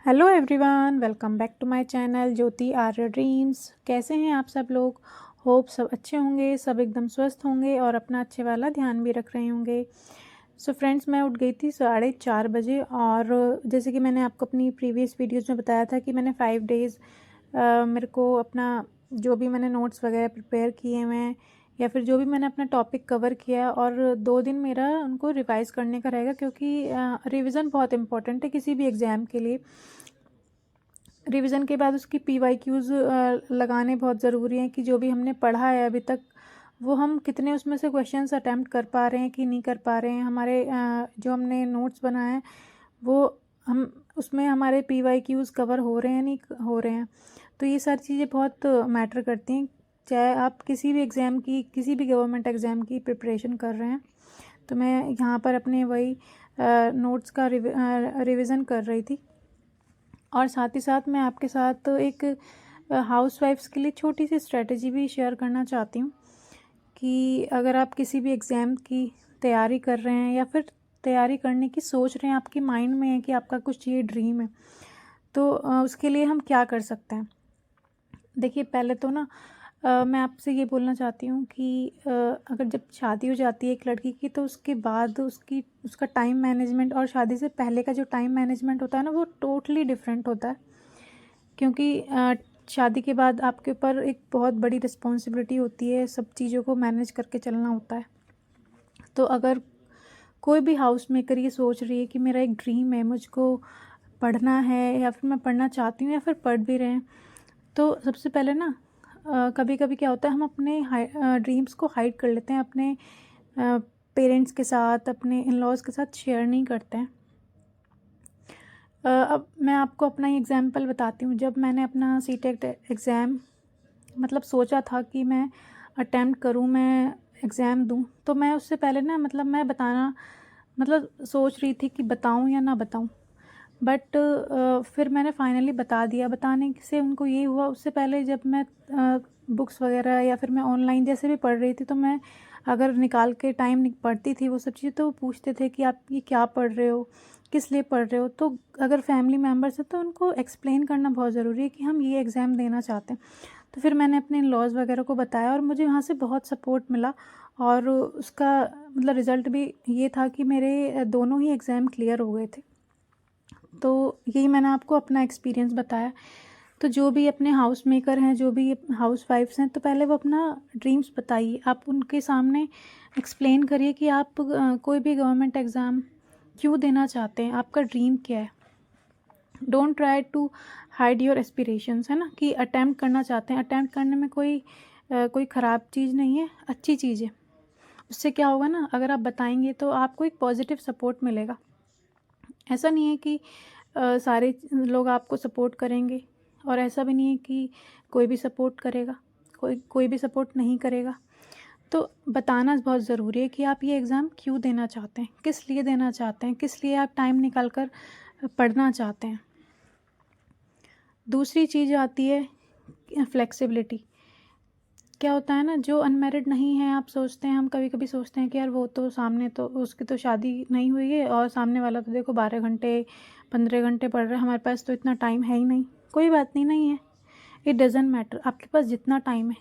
Hello everyone, welcome back to my channel Jyoti Arya dreams. कैसे हैं आप सब लोग? होप सब अच्छे होंगे, सब एकदम स्वस्थ होंगे और अपना अच्छे वाला ध्यान भी रख रहे होंगे। सो फ्रेंड्स, मैं उठ गई थी 4:30 बजे और जैसे कि मैंने आपको अपनी प्रीवियस वीडियोज़ में बताया था कि मैंने 5 डेज़ मेरे को अपना जो भी मैंने नोट्स वगैरह प्रिपेयर किए हैं या फिर जो भी मैंने अपना टॉपिक कवर किया और 2 दिन मेरा उनको रिवाइज़ करने का रहेगा, क्योंकि रिवीजन बहुत इंपॉर्टेंट है किसी भी एग्ज़ाम के लिए। रिवीजन के बाद उसकी PYQs लगाने बहुत ज़रूरी हैं कि जो भी हमने पढ़ा है अभी तक वो हम कितने उसमें से क्वेश्चंस अटैम्प्ट कर पा रहे हैं कि नहीं कर पा रहे हैं। हमारे जो हमने नोट्स बनाए हैं वो हम उसमें हमारे PYQs कवर हो रहे हैं नहीं हो रहे हैं। तो ये सारी चीज़ें बहुत मैटर करती हैं, चाहे आप किसी भी एग्ज़ाम की, किसी भी गवर्नमेंट एग्ज़ाम की प्रिपरेशन कर रहे हैं। तो मैं यहाँ पर अपने वही नोट्स का रिविज़न कर रही थी और साथ ही साथ मैं आपके साथ एक हाउसवाइफ्स के लिए छोटी सी स्ट्रेटजी भी शेयर करना चाहती हूँ कि अगर आप किसी भी एग्ज़ाम की तैयारी कर रहे हैं या फिर तैयारी करने की सोच रहे हैं, आपके माइंड में है कि आपका कुछ ये ड्रीम है, तो उसके लिए हम क्या कर सकते हैं। देखिए, पहले तो ना मैं आपसे ये बोलना चाहती हूँ कि अगर जब शादी हो जाती है एक लड़की की तो उसके बाद उसका टाइम मैनेजमेंट और शादी से पहले का जो टाइम मैनेजमेंट होता है ना, वो टोटली डिफरेंट होता है। क्योंकि शादी के बाद आपके ऊपर एक बहुत बड़ी रिस्पॉन्सिबिलिटी होती है, सब चीज़ों को मैनेज करके चलना होता है। तो अगर कोई भी हाउस मेकर ये सोच रही है कि मेरा एक ड्रीम है, मुझको पढ़ना है या फिर मैं पढ़ना चाहती हूँ या फिर पढ़ भी रहे हैं, तो सबसे पहले ना कभी कभी क्या होता है, हम अपने ड्रीम्स को हाइड कर लेते हैं, अपने पेरेंट्स के साथ, अपने इन लॉज के साथ शेयर नहीं करते हैं। अब मैं आपको अपना ही एग्ज़ाम्पल बताती हूँ। जब मैंने अपना सीटेट एग्ज़ाम मतलब सोचा था कि मैं अटेम्प्ट करूँ, मैं एग्ज़ाम दूँ, तो मैं उससे पहले ना मैं बताना सोच रही थी कि बताऊँ या ना बताऊँ। बट फिर मैंने फाइनली बता दिया। बताने से उनको ये हुआ, उससे पहले जब मैं बुक्स वगैरह या फिर मैं ऑनलाइन जैसे भी पढ़ रही थी, तो मैं अगर निकाल के टाइम पढ़ती थी वो सब चीज़ें, तो वो पूछते थे कि आप ये क्या पढ़ रहे हो, किस लिए पढ़ रहे हो। तो अगर फैमिली मेम्बर्स हैं तो उनको एक्सप्लेन करना बहुत ज़रूरी है कि हम ये एग्ज़ाम देना चाहते हैं। तो फिर मैंने अपने लॉज वगैरह को बताया और मुझे वहाँ से बहुत सपोर्ट मिला और उसका रिज़ल्ट भी ये था कि मेरे दोनों ही एग्ज़ाम क्लियर हो गए थे। तो यही मैंने आपको अपना एक्सपीरियंस बताया। तो जो भी अपने हाउस मेकर हैं, जो भी हाउस वाइफ्स हैं, तो पहले वो अपना ड्रीम्स बताइए। आप उनके सामने एक्सप्लेन करिए कि आप कोई भी गवर्नमेंट एग्ज़ाम क्यों देना चाहते हैं, आपका ड्रीम क्या है। Don't try to hide your aspirations, है ना, कि अटैम्प्ट करना चाहते हैं। अटैम्प्ट करने में कोई ख़राब चीज़ नहीं है, अच्छी चीज़ है। उससे क्या होगा ना, अगर आप बताएंगे तो आपको एक पॉजिटिव सपोर्ट मिलेगा। ऐसा नहीं है कि सारे लोग आपको सपोर्ट करेंगे और ऐसा भी नहीं है कि कोई भी सपोर्ट करेगा, कोई भी सपोर्ट नहीं करेगा। तो बताना बहुत ज़रूरी है कि आप ये एग्ज़ाम क्यों देना चाहते हैं, किस लिए देना चाहते हैं, किस लिए आप टाइम निकाल कर पढ़ना चाहते हैं। दूसरी चीज़ आती है फ्लेक्सिबिलिटी। क्या होता है ना, जो अनमैरिड नहीं है, आप सोचते हैं, हम कभी कभी सोचते हैं कि यार वो तो सामने तो उसकी तो शादी नहीं हुई है और सामने वाला तो देखो 12 घंटे 15 घंटे पढ़ रहा है, हमारे पास तो इतना टाइम है ही नहीं। कोई बात नहीं, नहीं है। इट डज़ंट मैटर आपके पास जितना टाइम है,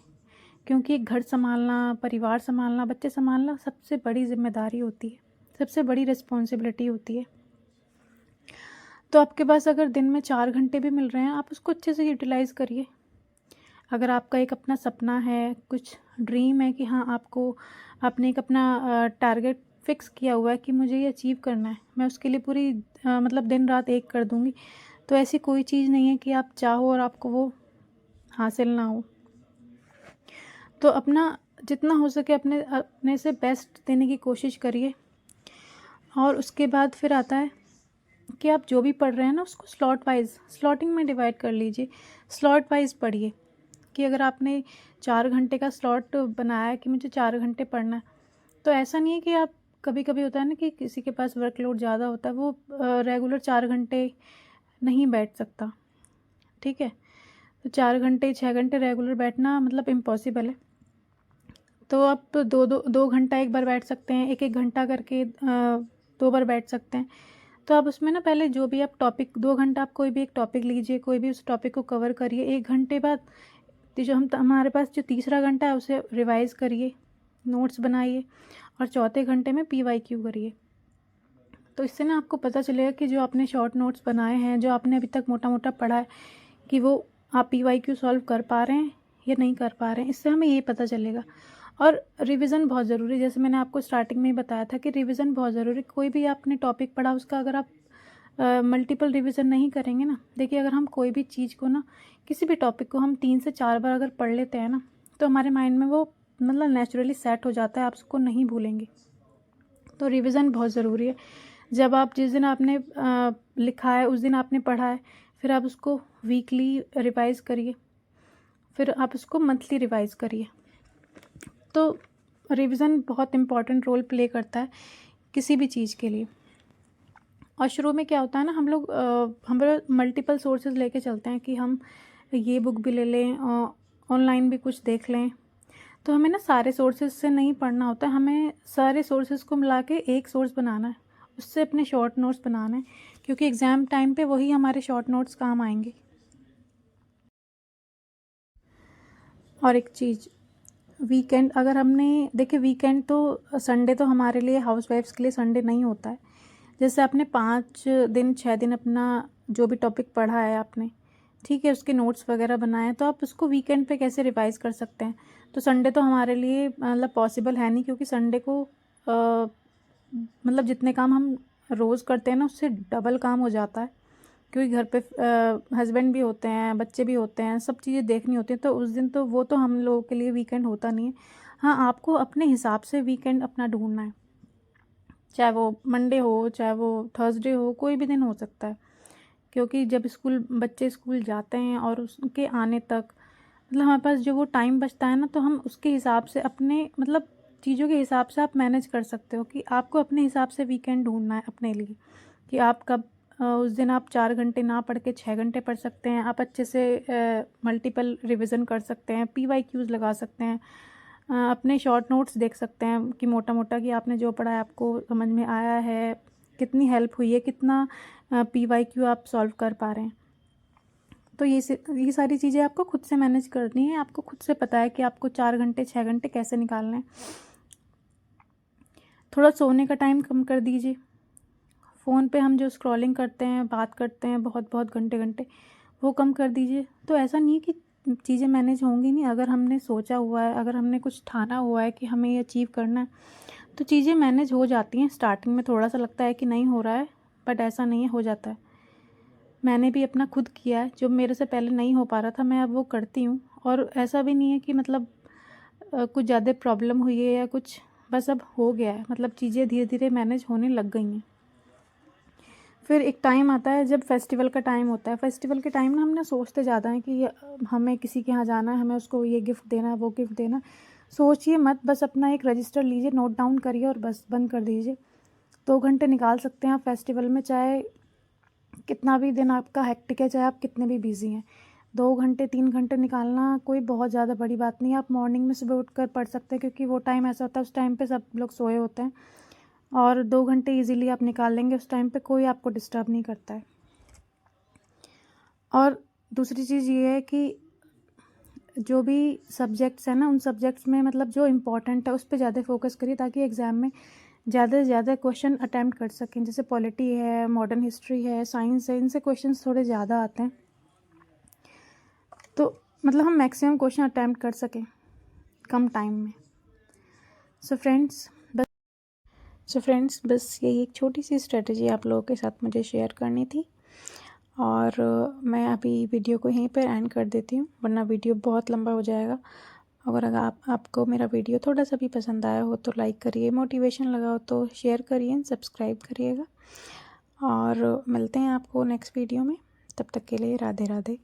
क्योंकि एक घर संभालना, परिवार संभालना, बच्चे संभालना सबसे बड़ी जिम्मेदारी होती है, सबसे बड़ी रिस्पॉन्सिबिलिटी होती है। तो आपके पास अगर दिन में 4 घंटे भी मिल रहे हैं, आप उसको अच्छे से यूटिलाइज़ करिए। अगर आपका एक अपना सपना है, कुछ ड्रीम है कि हाँ, आपने एक अपना टारगेट फिक्स किया हुआ है कि मुझे ये अचीव करना है, मैं उसके लिए पूरी दिन रात एक कर दूँगी, तो ऐसी कोई चीज़ नहीं है कि आप चाहो और आपको वो हासिल ना हो। तो अपना जितना हो सके अपने अपने से बेस्ट देने की कोशिश करिए। और उसके बाद फिर आता है कि आप जो भी पढ़ रहे हैं ना, उसको स्लॉटिंग में डिवाइड कर लीजिए। स्लॉट वाइज पढ़िए कि अगर आपने 4 घंटे का स्लॉट बनाया है कि मुझे 4 घंटे पढ़ना है, तो ऐसा नहीं है कि आप, कभी कभी होता है ना कि किसी के पास वर्कलोड ज़्यादा होता है, वो रेगुलर 4 घंटे नहीं बैठ सकता। ठीक है, तो 4 घंटे 6 घंटे रेगुलर बैठना इम्पॉसिबल है। तो आप 2-2 घंटा एक बार बैठ सकते हैं, 1-1 घंटा करके 2 बार बैठ सकते हैं। तो आप उसमें ना पहले जो भी आप टॉपिक 2 घंटा आप कोई भी एक टॉपिक लीजिए, कोई भी उस टॉपिक को कवर करिए। 1 घंटे बाद जो हमारे पास जो तीसरा घंटा है उसे रिवाइज़ करिए, नोट्स बनाइए और चौथे घंटे में PYQ करिए। तो इससे ना आपको पता चलेगा कि जो आपने शॉर्ट नोट्स बनाए हैं, जो आपने अभी तक मोटा-मोटा पढ़ा है, कि वो आप PYQ सॉल्व कर पा रहे हैं या नहीं कर पा रहे हैं। इससे हमें ये पता चलेगा। और रिवीजन बहुत ज़रूरी है। जैसे मैंने आपको स्टार्टिंग में ही बताया था कि रिवीजन बहुत ज़रूरी है। कोई भी आपने टॉपिक पढ़ा उसका अगर आप मल्टीपल रिवीजन नहीं करेंगे ना, देखिए अगर हम कोई भी चीज़ को ना, किसी भी टॉपिक को हम 3 से 4 बार अगर पढ़ लेते हैं ना, तो हमारे माइंड में वो मतलब नेचुरली सेट हो जाता है, आप उसको नहीं भूलेंगे। तो रिवीजन बहुत ज़रूरी है। जब आप जिस दिन आपने लिखा है, उस दिन आपने पढ़ा है, फिर आप उसको वीकली रिवाइज़ करिए, फिर आप उसको मंथली रिवाइज़ करिए। तो रिवीजन बहुत इम्पॉर्टेंट रोल प्ले करता है किसी भी चीज़ के लिए। और शुरू में क्या होता है ना, हम लोग मल्टीपल सोर्सेज लेके चलते हैं कि हम ये बुक भी ले लें, ऑनलाइन भी कुछ देख लें। तो हमें ना सारे सोर्सेज से नहीं पढ़ना होता, हमें सारे सोर्सेज को मिला के एक सोर्स बनाना है, उससे अपने शॉर्ट नोट्स बनाना है, क्योंकि एग्ज़ाम टाइम पे वही हमारे शॉर्ट नोट्स काम आएंगे। और एक चीज़, वीकेंड अगर हमने देखिए, वीकेंड तो संडे तो हमारे लिए हाउसवाइफ्स के लिए संडे नहीं होता है। जैसे आपने 5 दिन 6 दिन अपना जो भी टॉपिक पढ़ा है आपने, ठीक है, उसके नोट्स वगैरह बनाए हैं, तो आप उसको वीकेंड पे कैसे रिवाइज़ कर सकते हैं। तो संडे तो हमारे लिए मतलब पॉसिबल है नहीं, क्योंकि संडे को मतलब जितने काम हम रोज़ करते हैं ना, उससे डबल काम हो जाता है, क्योंकि घर पे हस्बैंड भी होते हैं, बच्चे भी होते हैं, सब चीज़ें देखनी होती हैं। तो उस दिन तो वो तो हम लोगों के लिए वीकेंड होता नहीं है। हाँ, आपको अपने हिसाब से वीकेंड अपना ढूंढना है, चाहे वो मंडे हो, चाहे वो थर्सडे हो, कोई भी दिन हो सकता है। क्योंकि जब बच्चे स्कूल जाते हैं और उसके आने तक मतलब हमारे पास जो वो टाइम बचता है ना, तो हम उसके हिसाब से अपने मतलब चीज़ों के हिसाब से आप मैनेज कर सकते हो कि आपको अपने हिसाब से वीकेंड ढूंढना है अपने लिए, कि आप कब उस दिन आप 4 घंटे ना पढ़ के 6 घंटे पढ़ सकते हैं, आप अच्छे से मल्टीपल रिवीजन कर सकते हैं, PYQs लगा सकते हैं, अपने शॉर्ट नोट्स देख सकते हैं कि मोटा मोटा कि आपने जो पढ़ा है आपको समझ में आया है, कितनी हेल्प हुई है, कितना PYQ आप सॉल्व कर पा रहे हैं। तो ये सारी चीज़ें आपको खुद से मैनेज करनी है। आपको खुद से पता है कि आपको 4 घंटे 6 घंटे कैसे निकालना है। थोड़ा सोने का टाइम कम कर दीजिए। फ़ोन पे हम जो स्क्रॉलिंग करते हैं, बात करते हैं बहुत बहुत घंटे घंटे, वो कम कर दीजिए। तो ऐसा नहीं है कि चीज़ें मैनेज होंगी नहीं। अगर हमने सोचा हुआ है, अगर हमने कुछ ठाना हुआ है कि हमें ये अचीव करना है, तो चीज़ें मैनेज हो जाती हैं। स्टार्टिंग में थोड़ा सा लगता है कि नहीं हो रहा है, बट ऐसा नहीं है, हो जाता है। मैंने भी अपना खुद किया है, जो मेरे से पहले नहीं हो पा रहा था, मैं अब वो करती हूँ। और ऐसा भी नहीं है कि मतलब कुछ ज़्यादा प्रॉब्लम हुई है या कुछ, बस अब हो गया है, मतलब चीज़ें धीरे धीरे मैनेज होने लग गई हैं। फिर एक टाइम आता है जब फेस्टिवल का टाइम होता है। फेस्टिवल के टाइम ना हम ना सोचते ज़्यादा हैं कि हमें किसी के यहाँ जाना है, हमें उसको ये गिफ्ट देना है, वो गिफ्ट देना है। सोचिए मत, बस अपना एक रजिस्टर लीजिए, नोट डाउन करिए और बस बंद कर दीजिए। 2 घंटे निकाल सकते हैं आप फेस्टिवल में, चाहे कितना भी दिन आपका हेक्टिक है, चाहे आप कितने भी बिज़ी हैं। 2 घंटे 3 घंटे निकालना कोई बहुत ज़्यादा बड़ी बात नहीं है। आप मॉर्निंग में सुबह उठकर पढ़ सकते हैं, क्योंकि वो टाइम ऐसा होता है, उस टाइम पे सब लोग सोए होते हैं, और 2 घंटे इजीली आप निकाल लेंगे। उस टाइम पे कोई आपको डिस्टर्ब नहीं करता है। और दूसरी चीज़ ये है कि जो भी सब्जेक्ट्स हैं ना, उन सब्जेक्ट्स में मतलब जो इम्पोर्टेंट है उस पर ज़्यादा फोकस करिए, ताकि एग्ज़ाम में ज़्यादा से ज़्यादा क्वेश्चन अटैम्प्ट कर सकें। जैसे पॉलिटी है, मॉडर्न हिस्ट्री है, साइंस है, इनसे क्वेश्चन थोड़े ज़्यादा आते हैं, तो मतलब हम मैक्सिमम क्वेश्चन अटैम्प्ट कर सकें कम टाइम में। सो फ्रेंड्स बस यही एक छोटी सी स्ट्रेटजी आप लोगों के साथ मुझे शेयर करनी थी। और मैं अभी वीडियो को यहीं पर एंड कर देती हूँ, वरना वीडियो बहुत लंबा हो जाएगा। अगर आपको मेरा वीडियो थोड़ा सा भी पसंद आया हो तो लाइक करिए, मोटिवेशन लगा हो तो शेयर करिए, सब्सक्राइब करिएगा। और मिलते हैं आपको नेक्स्ट वीडियो में। तब तक के लिए राधे राधे।